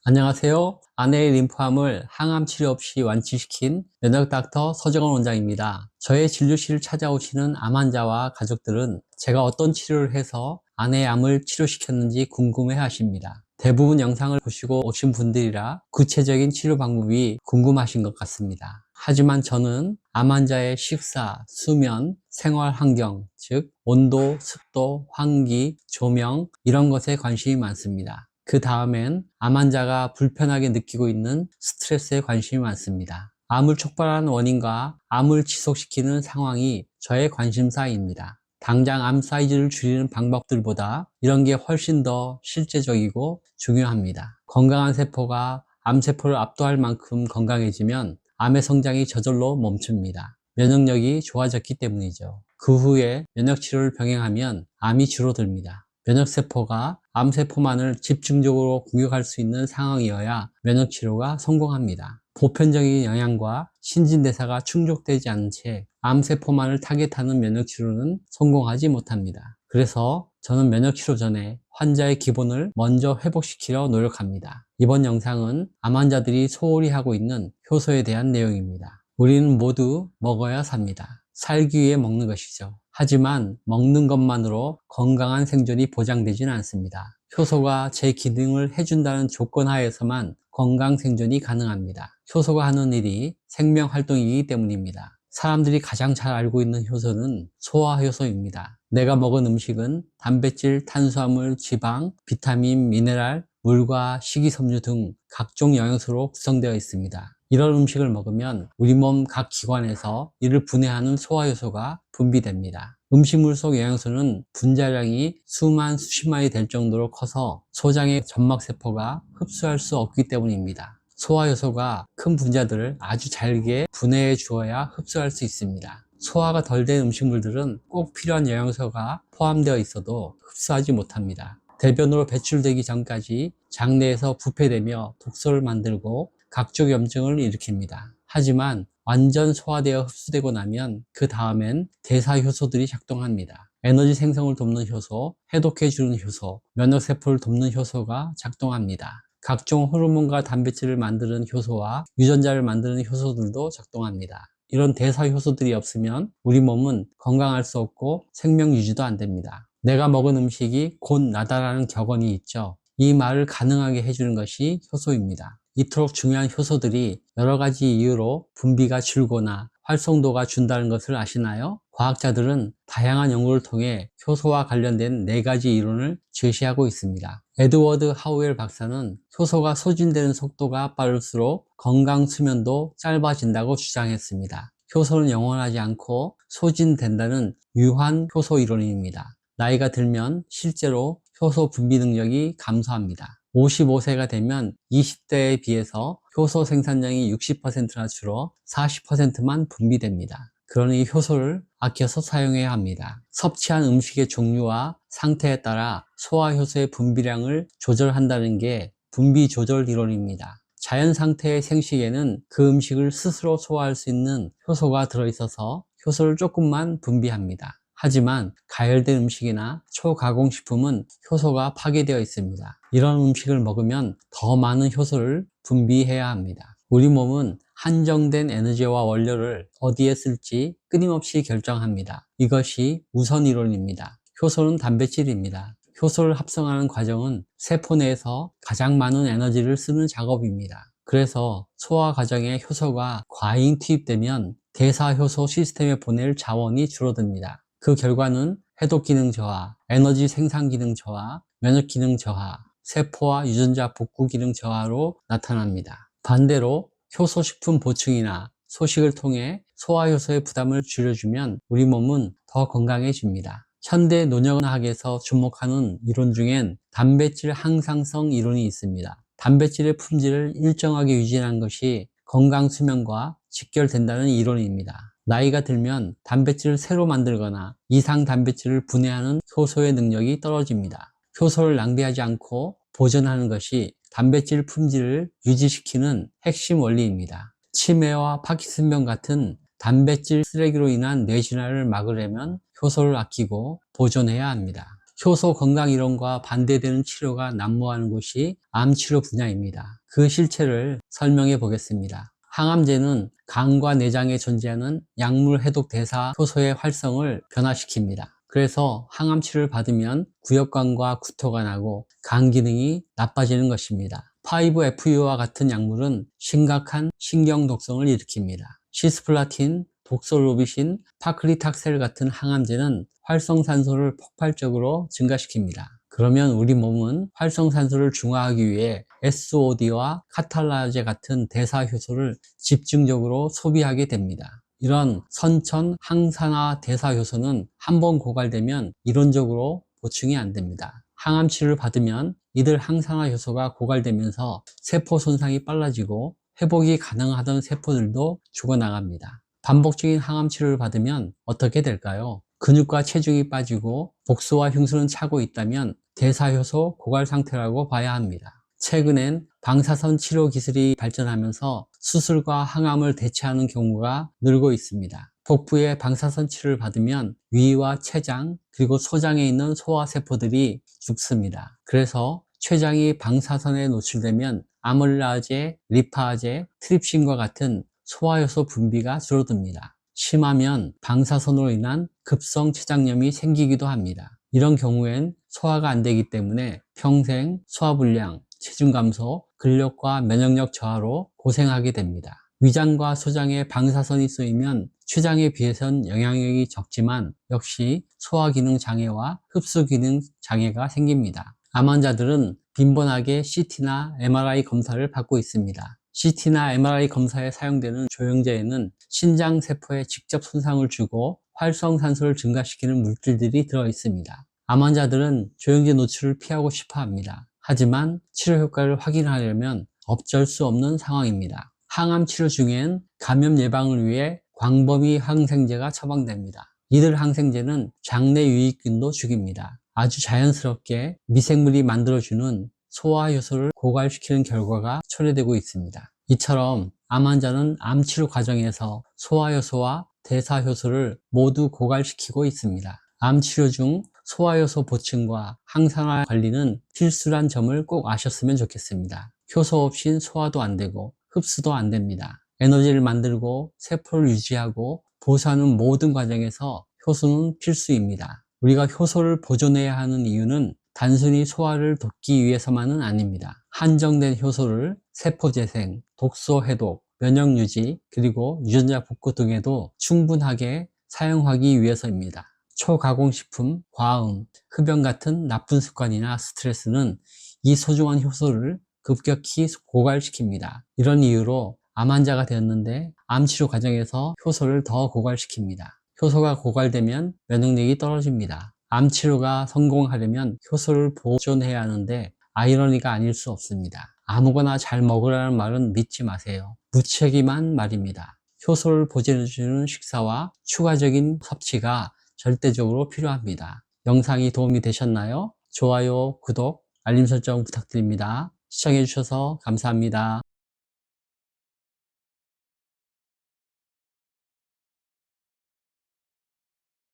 안녕하세요. 아내의 림프암을 항암 치료 없이 완치시킨 면역 닥터 서정원 원장입니다. 저의 진료실을 찾아오시는 암 환자와 가족들은 제가 어떤 치료를 해서 아내의 암을 치료시켰는지 궁금해 하십니다. 대부분 영상을 보시고 오신 분들이라 구체적인 치료 방법이 궁금하신 것 같습니다. 하지만 저는 암 환자의 식사, 수면, 생활 환경, 즉 온도, 습도, 환기, 조명 이런 것에 관심이 많습니다. 그 다음엔 암 환자가 불편하게 느끼고 있는 스트레스에 관심이 많습니다. 암을 촉발하는 원인과 암을 지속시키는 상황이 저의 관심사입니다. 당장 암 사이즈를 줄이는 방법들보다 이런 게 훨씬 더 실제적이고 중요합니다. 건강한 세포가 암세포를 압도할 만큼 건강해지면 암의 성장이 저절로 멈춥니다. 면역력이 좋아졌기 때문이죠. 그 후에 면역치료를 병행하면 암이 줄어듭니다. 면역세포가 암세포만을 집중적으로 공격할 수 있는 상황이어야 면역치료가 성공합니다. 보편적인 영양과 신진대사가 충족되지 않은 채 암세포만을 타겟하는 면역치료는 성공하지 못합니다. 그래서 저는 면역치료 전에 환자의 기본을 먼저 회복시키려 노력합니다. 이번 영상은 암 환자들이 소홀히 하고 있는 효소에 대한 내용입니다. 우리는 모두 먹어야 삽니다. 살기 위해 먹는 것이죠. 하지만 먹는 것만으로 건강한 생존이 보장되지는 않습니다. 효소가 제 기능을 해준다는 조건 하에서만 건강 생존이 가능합니다. 효소가 하는 일이 생명활동이기 때문입니다. 사람들이 가장 잘 알고 있는 효소는 소화효소입니다. 내가 먹은 음식은 단백질, 탄수화물, 지방, 비타민, 미네랄, 물과 식이섬유 등 각종 영양소로 구성되어 있습니다. 이런 음식을 먹으면 우리 몸 각 기관에서 이를 분해하는 소화효소가 분비됩니다. 음식물 속 영양소는 분자량이 수만, 수십만이 될 정도로 커서 소장의 점막세포가 흡수할 수 없기 때문입니다. 소화효소가 큰 분자들을 아주 잘게 분해해 주어야 흡수할 수 있습니다. 소화가 덜 된 음식물들은 꼭 필요한 영양소가 포함되어 있어도 흡수하지 못합니다. 대변으로 배출되기 전까지 장내에서 부패되며 독소를 만들고 각종 염증을 일으킵니다. 하지만 완전 소화되어 흡수되고 나면 그 다음엔 대사효소들이 작동합니다. 에너지 생성을 돕는 효소, 해독해주는 효소, 면역세포를 돕는 효소가 작동합니다. 각종 호르몬과 단백질을 만드는 효소와 유전자를 만드는 효소들도 작동합니다. 이런 대사효소들이 없으면 우리 몸은 건강할 수 없고 생명 유지도 안 됩니다. 내가 먹은 음식이 곧 나다라는 격언이 있죠. 이 말을 가능하게 해주는 것이 효소입니다. 이토록 중요한 효소들이 여러 가지 이유로 분비가 줄거나 활성도가 준다는 것을 아시나요? 과학자들은 다양한 연구를 통해 효소와 관련된 4가지 이론을 제시하고 있습니다. 에드워드 하우엘 박사는 효소가 소진되는 속도가 빠를수록 건강 수면도 짧아진다고 주장했습니다. 효소는 영원하지 않고 소진된다는 유한 효소 이론입니다. 나이가 들면 실제로 효소 분비 능력이 감소합니다. 55세가 되면 20대에 비해서 효소 생산량이 60%나 줄어 40%만 분비됩니다. 그러니 효소를 아껴서 사용해야 합니다. 섭취한 음식의 종류와 상태에 따라 소화효소의 분비량을 조절한다는 게 분비 조절 이론입니다. 자연 상태의 생식에는 그 음식을 스스로 소화할 수 있는 효소가 들어있어서 효소를 조금만 분비합니다. 하지만 가열된 음식이나 초가공식품은 효소가 파괴되어 있습니다. 이런 음식을 먹으면 더 많은 효소를 분비해야 합니다. 우리 몸은 한정된 에너지와 원료를 어디에 쓸지 끊임없이 결정합니다. 이것이 우선 이론입니다. 효소는 단백질입니다. 효소를 합성하는 과정은 세포 내에서 가장 많은 에너지를 쓰는 작업입니다. 그래서 소화 과정에 효소가 과잉 투입되면 대사효소 시스템에 보낼 자원이 줄어듭니다. 그 결과는 해독 기능 저하, 에너지 생산 기능 저하, 면역 기능 저하, 세포와 유전자 복구 기능 저하로 나타납니다. 반대로 효소 식품 보충이나 소식을 통해 소화효소의 부담을 줄여주면 우리 몸은 더 건강해집니다. 현대 노년학에서 주목하는 이론 중엔 단백질 항상성 이론이 있습니다. 단백질의 품질을 일정하게 유지하는 것이 건강 수명과 직결된다는 이론입니다. 나이가 들면 단백질을 새로 만들거나 이상 단백질을 분해하는 효소의 능력이 떨어집니다. 효소를 낭비하지 않고 보존하는 것이 단백질 품질을 유지시키는 핵심 원리입니다. 치매와 파킨슨병 같은 단백질 쓰레기로 인한 뇌진화를 막으려면 효소를 아끼고 보존해야 합니다. 효소 건강 이론과 반대되는 치료가 난무하는 곳이 암치료 분야입니다. 그 실체를 설명해 보겠습니다. 항암제는 간과 내장에 존재하는 약물 해독 대사 효소의 활성을 변화시킵니다. 그래서 항암 치료를 받으면 구역감과 구토가 나고 간 기능이 나빠지는 것입니다. 5-FU와 같은 약물은 심각한 신경 독성을 일으킵니다. 시스플라틴, 독솔로비신, 파클리탁셀 같은 항암제는 활성산소를 폭발적으로 증가시킵니다. 그러면 우리 몸은 활성산소를 중화하기 위해 SOD와 카탈라제 같은 대사효소를 집중적으로 소비하게 됩니다. 이런 선천 항산화 대사효소는 한번 고갈되면 이론적으로 보충이 안 됩니다. 항암 치료를 받으면 이들 항산화 효소가 고갈되면서 세포 손상이 빨라지고 회복이 가능하던 세포들도 죽어나갑니다. 반복적인 항암 치료를 받으면 어떻게 될까요? 근육과 체중이 빠지고 복수와 흉수는 차고 있다면 대사효소 고갈 상태라고 봐야 합니다. 최근엔 방사선 치료 기술이 발전하면서 수술과 항암을 대체하는 경우가 늘고 있습니다. 복부에 방사선 치료를 받으면 위와 췌장 그리고 소장에 있는 소화세포들이 죽습니다. 그래서 췌장이 방사선에 노출되면 아밀라제, 리파제, 트립신과 같은 소화효소 분비가 줄어듭니다. 심하면 방사선으로 인한 급성 췌장염이 생기기도 합니다. 이런 경우엔 소화가 안 되기 때문에 평생 소화불량, 체중 감소, 근력과 면역력 저하로 고생하게 됩니다. 위장과 소장에 방사선이 쏘이면 췌장에 비해선 영향력이 적지만 역시 소화기능 장애와 흡수기능 장애가 생깁니다. 암 환자들은 빈번하게 CT나 MRI 검사를 받고 있습니다. CT나 MRI 검사에 사용되는 조영제에는 신장세포에 직접 손상을 주고 활성산소를 증가시키는 물질들이 들어 있습니다. 암 환자들은 조영제 노출을 피하고 싶어 합니다. 하지만 치료 효과를 확인하려면 어쩔 수 없는 상황입니다. 항암 치료 중엔 감염 예방을 위해 광범위 항생제가 처방됩니다. 이들 항생제는 장내 유익균도 죽입니다. 아주 자연스럽게 미생물이 만들어주는 소화효소를 고갈시키는 결과가 초래되고 있습니다. 이처럼 암 환자는 암 치료 과정에서 소화효소와 대사효소를 모두 고갈시키고 있습니다. 암 치료 중 소화효소 보충과 항산화 관리는 필수란 점을 꼭 아셨으면 좋겠습니다. 효소 없인 소화도 안 되고 흡수도 안 됩니다. 에너지를 만들고 세포를 유지하고 보수하는 모든 과정에서 효소는 필수입니다. 우리가 효소를 보존해야 하는 이유는 단순히 소화를 돕기 위해서만은 아닙니다. 한정된 효소를 세포 재생, 독소 해독, 면역 유지, 그리고 유전자 복구 등에도 충분하게 사용하기 위해서입니다. 초가공식품, 과음, 흡연 같은 나쁜 습관이나 스트레스는 이 소중한 효소를 급격히 고갈시킵니다. 이런 이유로 암 환자가 되었는데 암 치료 과정에서 효소를 더 고갈시킵니다. 효소가 고갈되면 면역력이 떨어집니다. 암 치료가 성공하려면 효소를 보존해야 하는데 아이러니가 아닐 수 없습니다. 아무거나 잘 먹으라는 말은 믿지 마세요. 무책임한 말입니다. 효소를 보존해주는 식사와 추가적인 섭취가 절대적으로 필요합니다. 영상이 도움이 되셨나요? 좋아요, 구독, 알림 설정 부탁드립니다. 시청해주셔서 감사합니다.